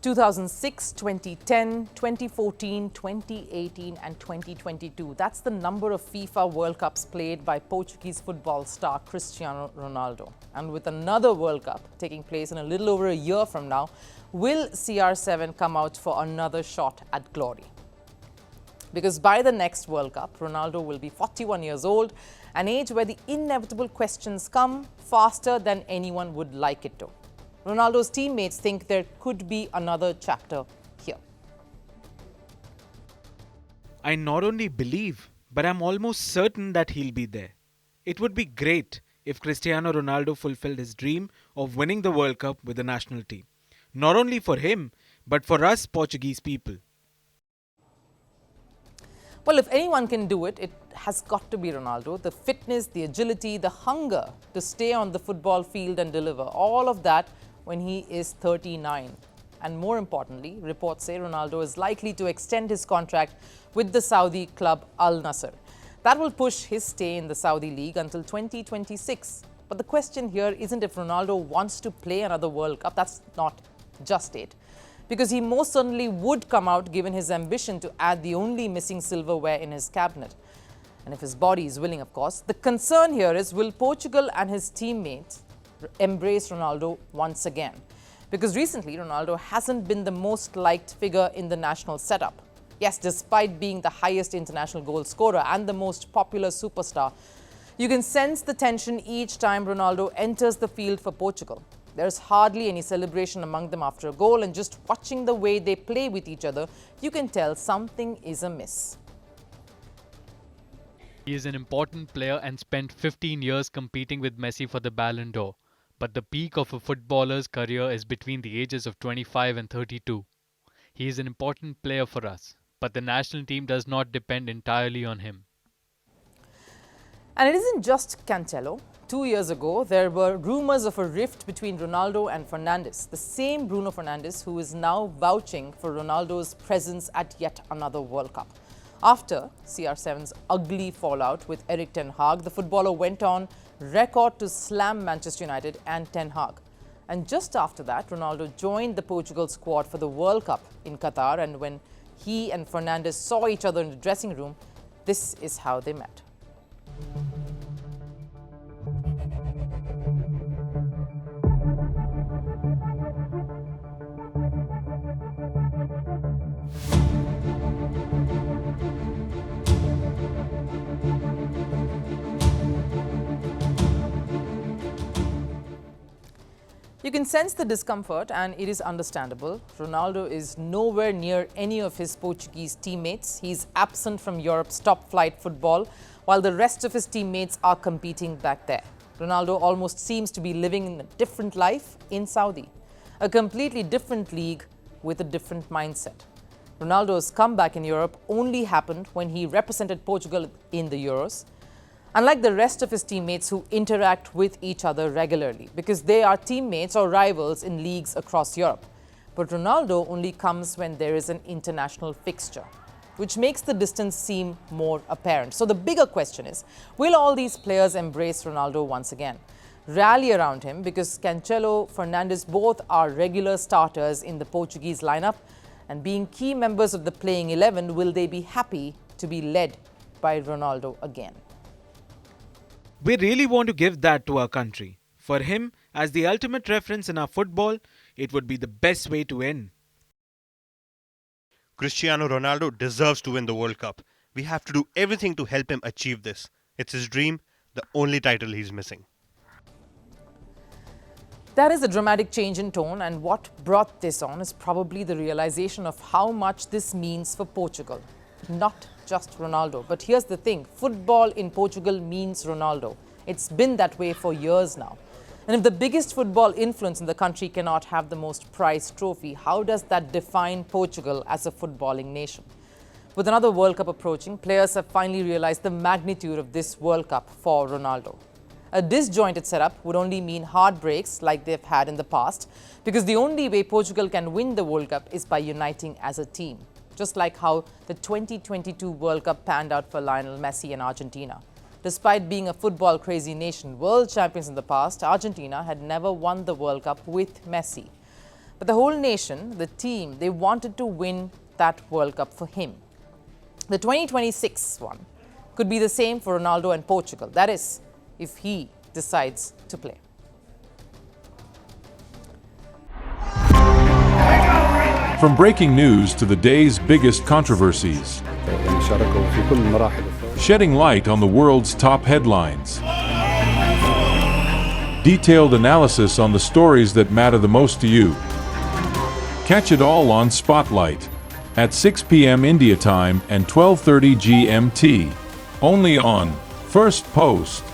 2006, 2010, 2014, 2018 and 2022. That's the number of FIFA World Cups played by Portuguese football star Cristiano Ronaldo. And with another World Cup taking place in a little over a year from now, will CR7 come out for another shot at glory? Because by the next World Cup, Ronaldo will be 41 years old, an age where the inevitable questions come faster than anyone would like it to. Ronaldo's teammates think there could be another chapter here. I not only believe, but I'm almost certain that he'll be there. It would be great if Cristiano Ronaldo fulfilled his dream of winning the World Cup with the national team. Not only for him, but for us Portuguese people. Well, if anyone can do it, it has got to be Ronaldo. The fitness, the agility, the hunger to stay on the football field and deliver, all of that when he is 39. And more importantly, reports say Ronaldo is likely to extend his contract with the Saudi club Al Nassr. That will push his stay in the Saudi league until 2026. But the question here isn't if Ronaldo wants to play another World Cup. That's not just it. Because he most certainly would come out given his ambition to add the only missing silverware in his cabinet. And if his body is willing, of course. The concern here is, will Portugal and his teammates embrace Ronaldo once again? Because recently, Ronaldo hasn't been the most liked figure in the national setup. Yes, despite being the highest international goal scorer and the most popular superstar, you can sense the tension each time Ronaldo enters the field for Portugal. There's hardly any celebration among them after a goal, and just watching the way they play with each other, you can tell something is amiss. He is an important player and spent 15 years competing with Messi for the Ballon d'Or. But the peak of a footballer's career is between the ages of 25 and 32. He is an important player for us, but the national team does not depend entirely on him. And it isn't just Cancelo. 2 years ago, there were rumours of a rift between Ronaldo and Fernandes, the same Bruno Fernandes who is now vouching for Ronaldo's presence at yet another World Cup. After CR7's ugly fallout with Erik ten Hag, the footballer went on record to slam Manchester United and Ten Hag. And just after that, Ronaldo joined the Portugal squad for the World Cup in Qatar, and when he and Fernandes saw each other in the dressing room, this is how they met. You can sense the discomfort, and it is understandable. Ronaldo is nowhere near any of his Portuguese teammates. He's absent from Europe's top-flight football, while the rest of his teammates are competing back there. Ronaldo almost seems to be living in a different life in Saudi, a completely different league with a different mindset. Ronaldo's comeback in Europe only happened when he represented Portugal in the Euros, unlike the rest of his teammates who interact with each other regularly, because they are teammates or rivals in leagues across Europe. But Ronaldo only comes when there is an international fixture, which makes the distance seem more apparent. So the bigger question is, will all these players embrace Ronaldo once again? Rally around him, because Cancelo, Fernandes both are regular starters in the Portuguese lineup, and being key members of the playing 11, will they be happy to be led by Ronaldo again? We really want to give that to our country. For him, as the ultimate reference in our football, it would be the best way to end. Cristiano Ronaldo deserves to win the World Cup. We have to do everything to help him achieve this. It's his dream, the only title he's missing. That is a dramatic change in tone, and what brought this on is probably the realization of how much this means for Portugal. Not just Ronaldo. But here's the thing, football in Portugal means Ronaldo. It's been that way for years now. And if the biggest football influence in the country cannot have the most prized trophy, how does that define Portugal as a footballing nation? With another World Cup approaching, players have finally realized the magnitude of this World Cup for Ronaldo. A disjointed setup would only mean heartbreaks like they've had in the past, because the only way Portugal can win the World Cup is by uniting as a team. Just like how the 2022 World Cup panned out for Lionel Messi and Argentina. Despite being a football-crazy nation, world champions in the past, Argentina had never won the World Cup with Messi. But the whole nation, the team, they wanted to win that World Cup for him. The 2026 one could be the same for Ronaldo and Portugal. That is, if he decides to play. From breaking news to the day's biggest controversies, shedding light on the world's top headlines, detailed analysis on the stories that matter the most to you. Catch it all on Spotlight at 6 p.m. India time and 12:30 GMT, only on Firstpost.